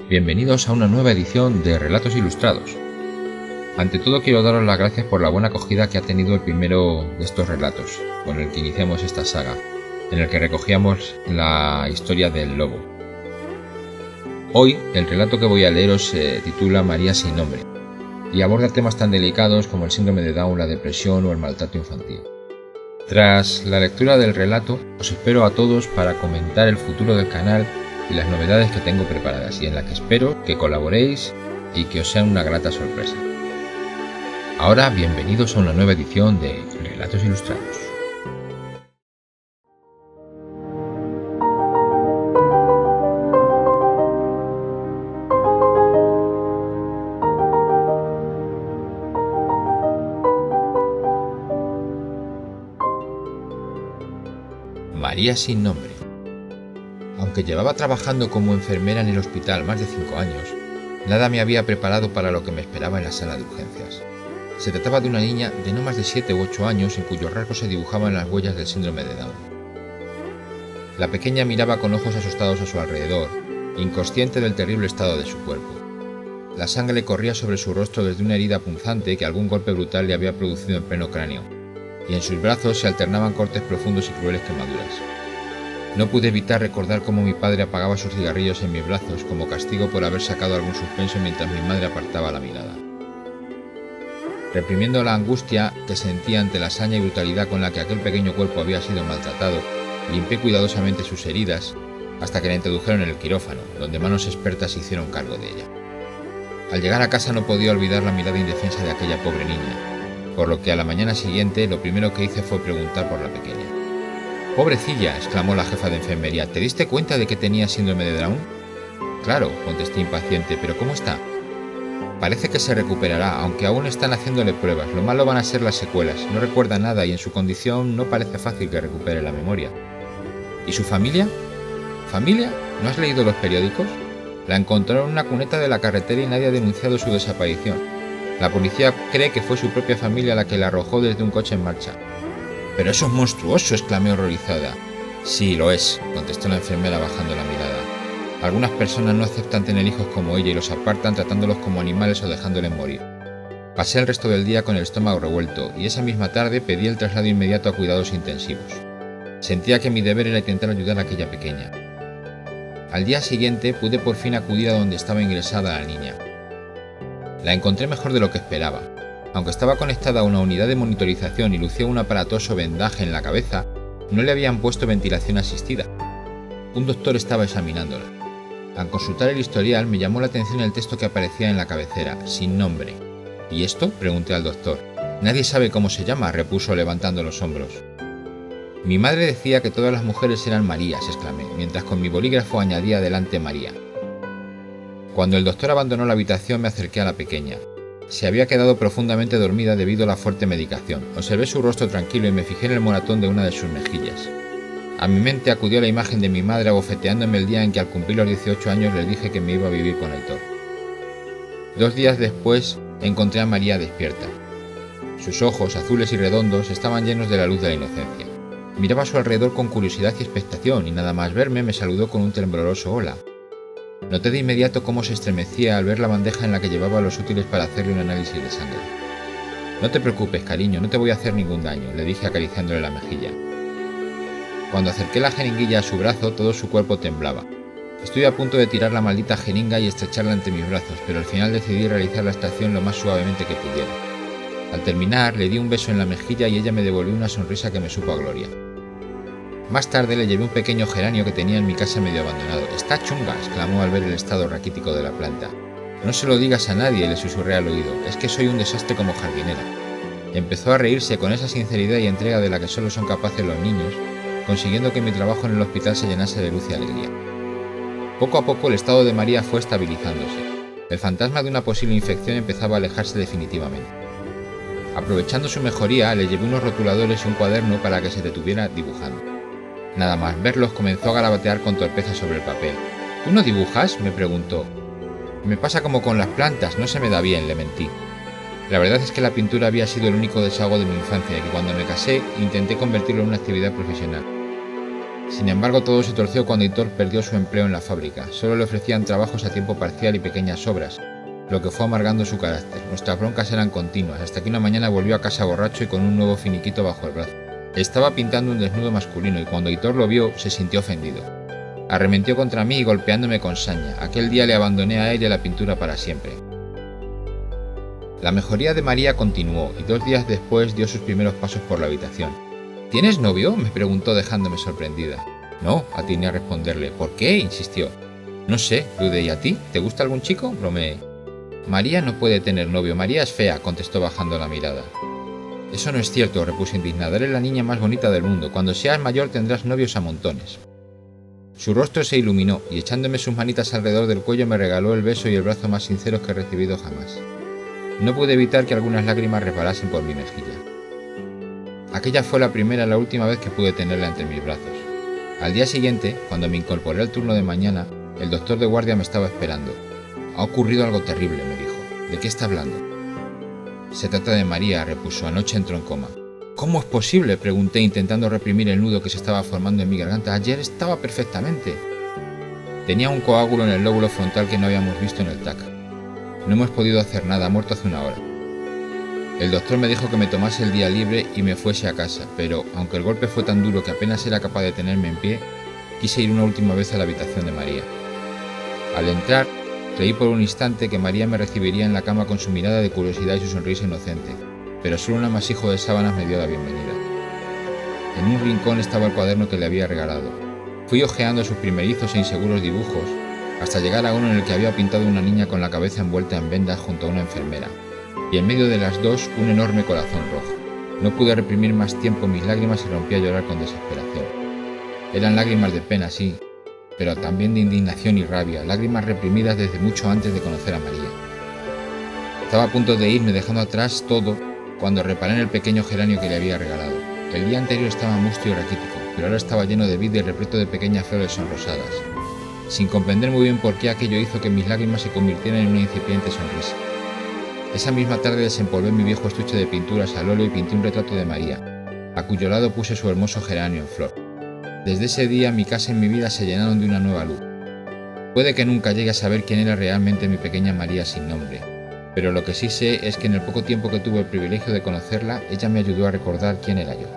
Bienvenidos a una nueva edición de Relatos Ilustrados. Ante todo quiero daros las gracias por la buena acogida que ha tenido el primero de estos relatos, con el que iniciamos esta saga, en el que recogíamos la historia del lobo. Hoy el relato que voy a leeros se titula María sin nombre, y aborda temas tan delicados como el síndrome de Down, la depresión o el maltrato infantil. Tras la lectura del relato, os espero a todos para comentar el futuro del canal y las novedades que tengo preparadas, y en las que espero que colaboréis y que os sea una grata sorpresa. Ahora, bienvenidos a una nueva edición de Relatos Ilustrados. María sin nombre. Aunque llevaba trabajando como enfermera en el hospital más de 5 años, nada me había preparado para lo que me esperaba en la sala de urgencias. Se trataba de una niña de no más de 7 u 8 años en cuyos rasgos se dibujaban las huellas del síndrome de Down. La pequeña miraba con ojos asustados a su alrededor, inconsciente del terrible estado de su cuerpo. La sangre corría sobre su rostro desde una herida punzante que algún golpe brutal le había producido en pleno cráneo, y en sus brazos se alternaban cortes profundos y crueles quemaduras. No pude evitar recordar cómo mi padre apagaba sus cigarrillos en mis brazos como castigo por haber sacado algún suspenso mientras mi madre apartaba la mirada. Reprimiendo la angustia que sentía ante la hazaña y brutalidad con la que aquel pequeño cuerpo había sido maltratado, limpié cuidadosamente sus heridas hasta que la introdujeron en el quirófano, donde manos expertas se hicieron cargo de ella. Al llegar a casa no podía olvidar la mirada indefensa de aquella pobre niña, por lo que a la mañana siguiente lo primero que hice fue preguntar por la pequeña. «Pobrecilla», exclamó la jefa de enfermería, «¿te diste cuenta de que tenía síndrome de Down?» «Claro», contesté impaciente, «pero ¿cómo está?» «Parece que se recuperará, aunque aún están haciéndole pruebas. Lo malo van a ser las secuelas. No recuerda nada y en su condición no parece fácil que recupere la memoria». «¿Y su familia?» «¿Familia? ¿No has leído los periódicos? La encontraron en una cuneta de la carretera y nadie ha denunciado su desaparición. La policía cree que fue su propia familia la que la arrojó desde un coche en marcha». «¡Pero eso es monstruoso!», exclamé horrorizada. «Sí, lo es», contestó la enfermera bajando la mirada. «Algunas personas no aceptan tener hijos como ella y los apartan tratándolos como animales o dejándoles morir». Pasé el resto del día con el estómago revuelto y esa misma tarde pedí el traslado inmediato a cuidados intensivos. Sentía que mi deber era intentar ayudar a aquella pequeña. Al día siguiente pude por fin acudir a donde estaba ingresada la niña. La encontré mejor de lo que esperaba. Aunque estaba conectada a una unidad de monitorización y lucía un aparatoso vendaje en la cabeza, no le habían puesto ventilación asistida. Un doctor estaba examinándola. Al consultar el historial me llamó la atención el texto que aparecía en la cabecera, sin nombre. ¿Y esto?, pregunté al doctor. «Nadie sabe cómo se llama», repuso levantando los hombros. «Mi madre decía que todas las mujeres eran Marías», exclamé, mientras con mi bolígrafo añadía delante María. Cuando el doctor abandonó la habitación me acerqué a la pequeña. Se había quedado profundamente dormida debido a la fuerte medicación. Observé su rostro tranquilo y me fijé en el moratón de una de sus mejillas. A mi mente acudió la imagen de mi madre abofeteándome el día en que al cumplir los 18 años le dije que me iba a vivir con Aitor. 2 días después encontré a María despierta. Sus ojos, azules y redondos, estaban llenos de la luz de la inocencia. Miraba a su alrededor con curiosidad y expectación y nada más verme me saludó con un tembloroso hola. Noté de inmediato cómo se estremecía al ver la bandeja en la que llevaba los útiles para hacerle un análisis de sangre. «No te preocupes, cariño, no te voy a hacer ningún daño», le dije acariciándole la mejilla. Cuando acerqué la jeringuilla a su brazo, todo su cuerpo temblaba. Estuve a punto de tirar la maldita jeringa y estrecharla entre mis brazos, pero al final decidí realizar la extracción lo más suavemente que pudiera. Al terminar, le di un beso en la mejilla y ella me devolvió una sonrisa que me supo a gloria. Más tarde le llevé un pequeño geranio que tenía en mi casa medio abandonado. «Está chunga», exclamó al ver el estado raquítico de la planta. «No se lo digas a nadie», le susurré al oído. «Es que soy un desastre como jardinera». Empezó a reírse con esa sinceridad y entrega de la que solo son capaces los niños, consiguiendo que mi trabajo en el hospital se llenase de luz y alegría. Poco a poco el estado de María fue estabilizándose. El fantasma de una posible infección empezaba a alejarse definitivamente. Aprovechando su mejoría, le llevé unos rotuladores y un cuaderno para que se detuviera dibujando. Nada más verlos comenzó a garabatear con torpeza sobre el papel. «¿Tú no dibujas?», me preguntó. «Me pasa como con las plantas, no se me da bien», le mentí. La verdad es que la pintura había sido el único desahogo de mi infancia y que cuando me casé intenté convertirlo en una actividad profesional. Sin embargo, todo se torció cuando Hitor perdió su empleo en la fábrica. Solo le ofrecían trabajos a tiempo parcial y pequeñas obras, lo que fue amargando su carácter. Nuestras broncas eran continuas, hasta que una mañana volvió a casa borracho y con un nuevo finiquito bajo el brazo. Estaba pintando un desnudo masculino y cuando Hitor lo vio, se sintió ofendido. Arremetió contra mí golpeándome con saña. Aquel día le abandoné a él y a la pintura para siempre. La mejoría de María continuó y 2 días después dio sus primeros pasos por la habitación. ¿Tienes novio?, me preguntó dejándome sorprendida. No, atiné a responderle. ¿Por qué?, insistió. No sé, dudé. ¿Y a ti? ¿Te gusta algún chico?, bromeé. María no puede tener novio, María es fea, contestó bajando la mirada. Eso no es cierto, repuse indignada. Eres la niña más bonita del mundo. Cuando seas mayor tendrás novios a montones. Su rostro se iluminó y echándome sus manitas alrededor del cuello me regaló el beso y el abrazo más sinceros que he recibido jamás. No pude evitar que algunas lágrimas resbalasen por mi mejilla. Aquella fue la primera y la última vez que pude tenerla entre mis brazos. Al día siguiente, cuando me incorporé al turno de mañana, el doctor de guardia me estaba esperando. Ha ocurrido algo terrible, me dijo. ¿De qué está hablando? Se trata de María, repuso. Anoche entró en coma. ¿Cómo es posible?, pregunté intentando reprimir el nudo que se estaba formando en mi garganta. Ayer estaba perfectamente. Tenía un coágulo en el lóbulo frontal que no habíamos visto en el TAC. No hemos podido hacer nada, ha muerto hace una hora. El doctor me dijo que me tomase el día libre y me fuese a casa, pero, aunque el golpe fue tan duro que apenas era capaz de tenerme en pie, quise ir una última vez a la habitación de María. Al entrar, creí por un instante que María me recibiría en la cama con su mirada de curiosidad y su sonrisa inocente, pero solo un amasijo de sábanas me dio la bienvenida. En un rincón estaba el cuaderno que le había regalado. Fui hojeando sus primerizos e inseguros dibujos, hasta llegar a uno en el que había pintado una niña con la cabeza envuelta en vendas junto a una enfermera, y en medio de las dos un enorme corazón rojo. No pude reprimir más tiempo mis lágrimas y rompí a llorar con desesperación. Eran lágrimas de pena, sí, pero también de indignación y rabia, lágrimas reprimidas desde mucho antes de conocer a María. Estaba a punto de irme dejando atrás todo cuando reparé en el pequeño geranio que le había regalado. El día anterior estaba mustio y raquítico, pero ahora estaba lleno de vida y repleto de pequeñas flores sonrosadas. Sin comprender muy bien por qué aquello hizo que mis lágrimas se convirtieran en una incipiente sonrisa. Esa misma tarde desempolvé mi viejo estuche de pinturas al óleo y pinté un retrato de María, a cuyo lado puse su hermoso geranio en flor. Desde ese día mi casa y mi vida se llenaron de una nueva luz. Puede que nunca llegue a saber quién era realmente mi pequeña María sin nombre, pero lo que sí sé es que en el poco tiempo que tuve el privilegio de conocerla, ella me ayudó a recordar quién era yo.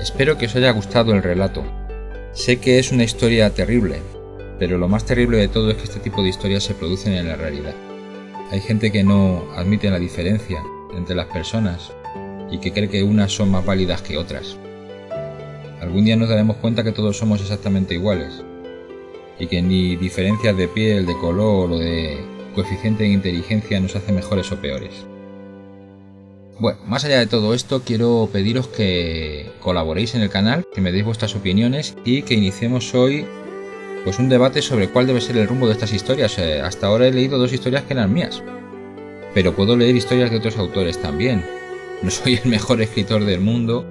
Espero que os haya gustado el relato. Sé que es una historia terrible, pero lo más terrible de todo es que este tipo de historias se producen en la realidad. Hay gente que no admite la diferencia entre las personas y que cree que unas son más válidas que otras. Algún día nos daremos cuenta que todos somos exactamente iguales y que ni diferencias de piel, de color o de coeficiente de inteligencia nos hace mejores o peores. Bueno, más allá de todo esto, quiero pediros que colaboréis en el canal, que me deis vuestras opiniones y que iniciemos hoy pues un debate sobre cuál debe ser el rumbo de estas historias. Hasta ahora he leído 2 historias que eran mías, pero puedo leer historias de otros autores también. No soy el mejor escritor del mundo,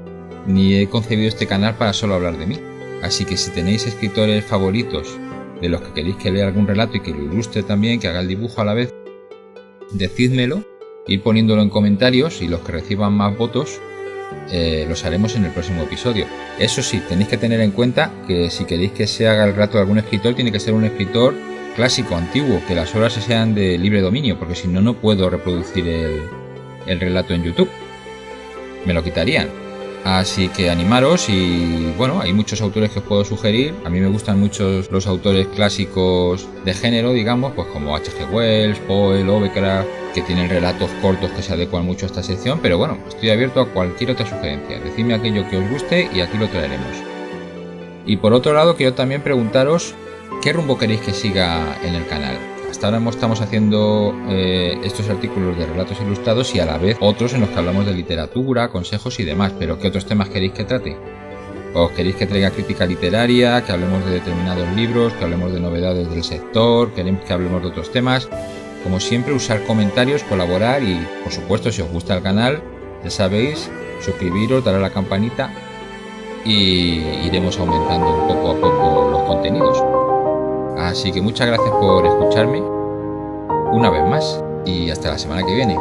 ni he concebido este canal para solo hablar de mí. Así que si tenéis escritores favoritos de los que queréis que lea algún relato y que lo ilustre también, que haga el dibujo a la vez, decídmelo, ir poniéndolo en comentarios y los que reciban más votos los haremos en el próximo episodio. Eso sí, tenéis que tener en cuenta que si queréis que se haga el relato de algún escritor, tiene que ser un escritor clásico, antiguo, que las obras sean de libre dominio, porque si no, no puedo reproducir el relato en YouTube. Me lo quitarían. Así que animaros y bueno, hay muchos autores que os puedo sugerir. A mí me gustan mucho los autores clásicos de género, digamos, pues como H.G. Wells, Poe, Lovecraft, que tienen relatos cortos que se adecuan mucho a esta sección, pero bueno, estoy abierto a cualquier otra sugerencia. Decidme aquello que os guste y aquí lo traeremos. Y por otro lado, quiero también preguntaros qué rumbo queréis que siga en el canal. Hasta ahora estamos haciendo estos artículos de relatos ilustrados y a la vez otros en los que hablamos de literatura, consejos y demás, pero ¿qué otros temas queréis que trate? ¿Os queréis que traiga crítica literaria, que hablemos de determinados libros, que hablemos de novedades del sector, queréis que hablemos de otros temas? Como siempre, usar comentarios, colaborar y, por supuesto, si os gusta el canal, ya sabéis, suscribiros, dar a la campanita y iremos aumentando poco a poco los contenidos. Así que muchas gracias por escucharme una vez más y hasta la semana que viene.